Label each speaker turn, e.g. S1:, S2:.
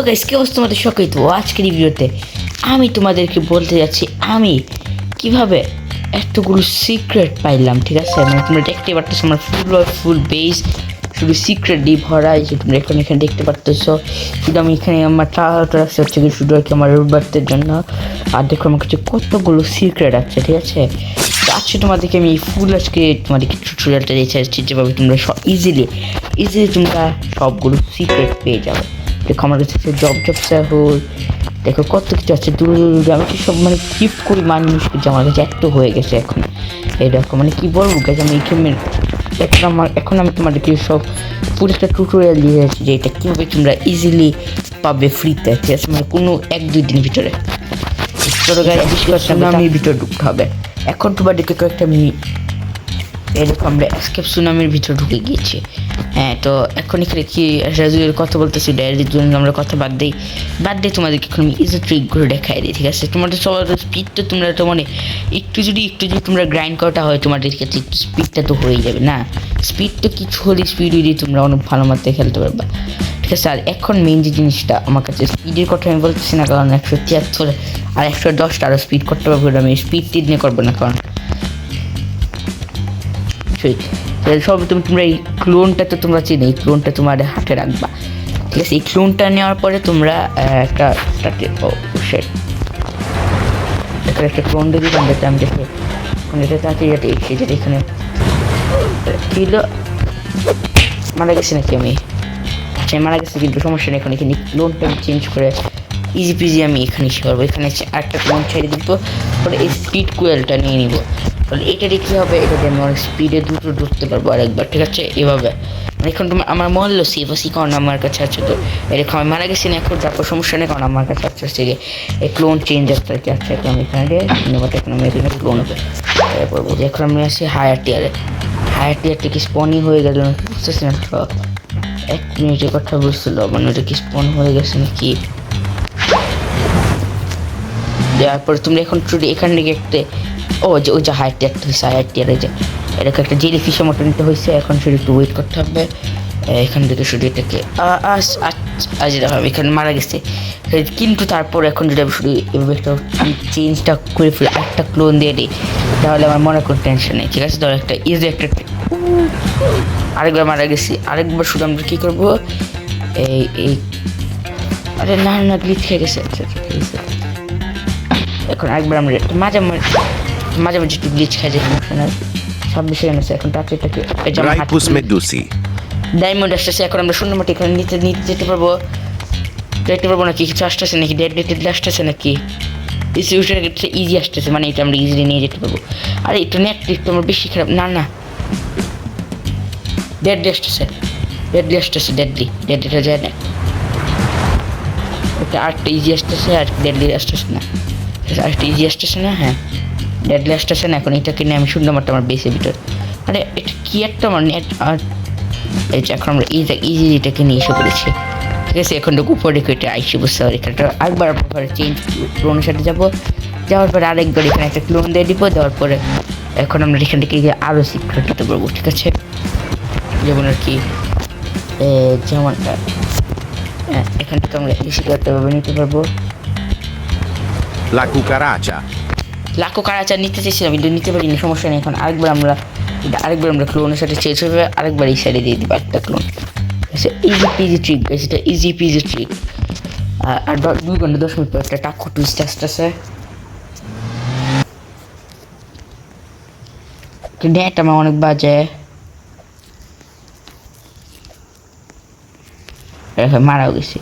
S1: Guys কি অবস্থা তোমাদের সকলেই তো আজকের এই ভিডিওতে আমি তোমাদেরকে বলতে যাচ্ছি আমি কিভাবে এতগুলো সিক্রেট পাইলাম। ঠিক আছে, মানে তোমরা দেখতে পারতেছো আমার ফুল বেস শুধু সিক্রেট দিয়ে ভরা। এই যে তোমরা এখানে দেখতে পারতেছো, শুধু আমি এখানে আমার টাকাটা রাখছি হচ্ছে কি শুধু আর কি আমার রোববারদের জন্য। আর দেখো আমার কাছে কতগুলো সিক্রেট আছে। ঠিক আছে, তো আজকে তোমাদেরকে আমি ফুল আজকে তোমাদেরকে টিউটোরিয়ালটা দিতে চাচ্ছি যেভাবে তোমরা সব ইজিলি তোমরা সবগুলো সিক্রেট পেয়ে যাবে। দেখো আমার কাছে জব সাহুল, দেখো কত কিছু আছে দূরে দূরে। আমি কি সব মানে গিফট করি মানুষকে যে আমার কাছে এত হয়ে গেছে এখন। এই দেখো মানে কি বলবো গাইস, আমি এখানে এখন আমি তোমাদেরকে সব পুরো একটা টিউটোরিয়াল দিয়ে যাচ্ছি যে এটা কীভাবে তোমরা ইজিলি পাবে ফ্রিতে। ঠিক আছে, মানে কোনো 1-2 দিন ভিতরে আমি ভিতরে ঢুকতে হবে। এখন তোমাদেরকে কয়েকটা আমি এরকম আমরা এসকেপ সুনামির ভিতরে ঢুকে গিয়েছি। হ্যাঁ, তো এখন এখানে কি রাজুয়ের কথা বলতেছি, ডায়েরির জন্য আমরা কথা বাদ দিই তোমাদেরকে এখন আমি ইজি ট্রিকগুলো দেখাই দিই। ঠিক আছে, তোমাদের সবার স্পিড তো তোমরা তো মানে একটু যদি তোমরা গ্রাইন্ড করাটা হয় তোমাদের কাছে একটু স্পিডটা তো হয়ে যাবে না। স্পিড তো কিছু হলে স্পিড দিয়ে তোমরা অনেক ভালো মাত্রায় খেলতে পারবে। ঠিক আছে, আর এখন মেইন যে জিনিসটা আমার কাছে স্পিডের কথা আমি বলতেছি না, কারণ 173 আর 110 আরও স্পিড করতে পারবো। আমি স্পিড নিয়ে করবো না, কারণ সব তোমরা এই ক্লোনটা তো তোমরা চিনো, এই ক্লোনটা তোমার হাতে রাখবা। ঠিক আছে, এই ক্লোনটা নেওয়ার পরে তোমরা একটা ক্লোন দিয়ে দিলাম, যাতে আমি দেখে এটা তাড়াতাড়ি যাতে যেটা এখানে ছিল মারা গেছে নাকি আমি। আচ্ছা মারা গেছে, কিন্তু সমস্যা নেই। এখানে ক্লোনটা আমি চেঞ্জ করে ইজি পিজি আমি এখানে এসে করবো। এখানে আরেকটা ক্লোন ছেড়ে দিব, পরে এই স্পিড কোয়েলটা নিয়ে নিবো। তাহলে এটা দিয়ে কী হবে, এটা দিয়ে আমি অনেক স্পিডে দ্রুত ঢুকতে পারবো আরেকবার। ঠিক আছে, এভাবে এখন তোমার আমার মহল্লো সেফাসি, কারণ আমার কাছে আছে তো এরকম আমি মারা গেছি না এখন, তারপর সমস্যা নেই, কারণ আমার কাছে আছে হচ্ছে এই ক্লোন চেঞ্জ একটা কি আছে। এখন আমি এখানে ধন্যবাদ, এখন আমি এখানে ক্লোন হবে করবো। এখন আমি আসি হায়ার টিয়ারটা কি স্পনই হয়ে গেল নাকি বুঝতেছি না। 1 মিনিটের কথা বুঝছিল, মানে ওটা কি স্পন হয়ে গেছে নাকি। দেওয়ার পরে তুমি এখন এখান থেকে একটা ওই যে হায়ার টিয়ারে যে এরকম একটা জেলি ফিশের মতো নিতে হয়েছে। এখন শুধু একটু ওয়েট করতে হবে। এখান থেকে শুধু এটাকে আজ হবে এখানে মারা গেছে, কিন্তু তারপর এখন যদি আমি শুধু এভাবে একটা চেঞ্জটা করে ফেলি, একটা ক্লোন দিয়ে দিই, তাহলে আমার মনে কোনো টেনশন নেই। ঠিক আছে, ধর একটা ইজি একটা আরেকবার মারা গেছি, আরেকবার শুধু আমরা কী করবো এই আরে না গ্লিচ খেয়ে গেছে। আচ্ছা ঠিক আছে, এখন একবার আমরা মাঝে মাঝে একটু গ্লিচ খাই যে সমস্যা নাই। 26 সেকেন্ড আছে এখন। টাচেটাকে ডায়মন্ড আসতেছে, এখন আমরা শূন্য মাটি এখানে নিতে যেতে পারবো নাকি কিছু আসতেছে নাকি ডেড আসতেছে নাকি ইজি আসতেছে, মানে এটা আমরা ইজিলি নিয়ে যেতে পারবো। আর এটা নেট একটু আমার বেশি খারাপ না ডেডলি আসতেছে ডেডলিটা যায় না, ওটা আরেকটা ইজি আসতেছে আর ডেডলি আসতেছে না, আরেকটা ইজি আসতেছে না। হ্যাঁ, ডেডলি আসতেছে না। এখন এটাকে নিয়ে আমি শুনলাম আমার বেসের ভিতর, আরে এটা কি একটা আমার নেট। আর এই যে এখন আমরা ইজি এটাকে নিয়ে এসে পড়েছি। ঠিক আছে, এখন তো উপরে এটা আইসি বুঝতে পারি। এটা একবার পরে চেঞ্জ ক্লোনের সাথে যাওয়ার পরে আরেকবার এখানে একটা ক্লোন দিয়ে দিব। দেওয়ার পরে এখন আমরা এখান থেকে আরও সিক্রেট দিতে পারবো। ঠিক আছে, যেমন আর কি যেমন এখান থেকে আমরা এই সিক্রেটটা নিতে পারবো। লাখো কারাচা নিতে চেয়েছিলাম কিন্তু নিতে পারিনি, সমস্যা নেই। এখন আরেকবার আমরা ক্লোনের সাথে চেঞ্জ হবে, আরেকবার এই সাইডে দিয়ে দিব একটা ক্লোন। ইজি পিজি ট্রিক, এটা ইজি পিজি ট্রিক। আর 2 ঘন্টা 10 মিনিট পর একটা টাকু টুইস্ট আসতেছে। নেট আমার অনেক বাজে, মারাও গেছি।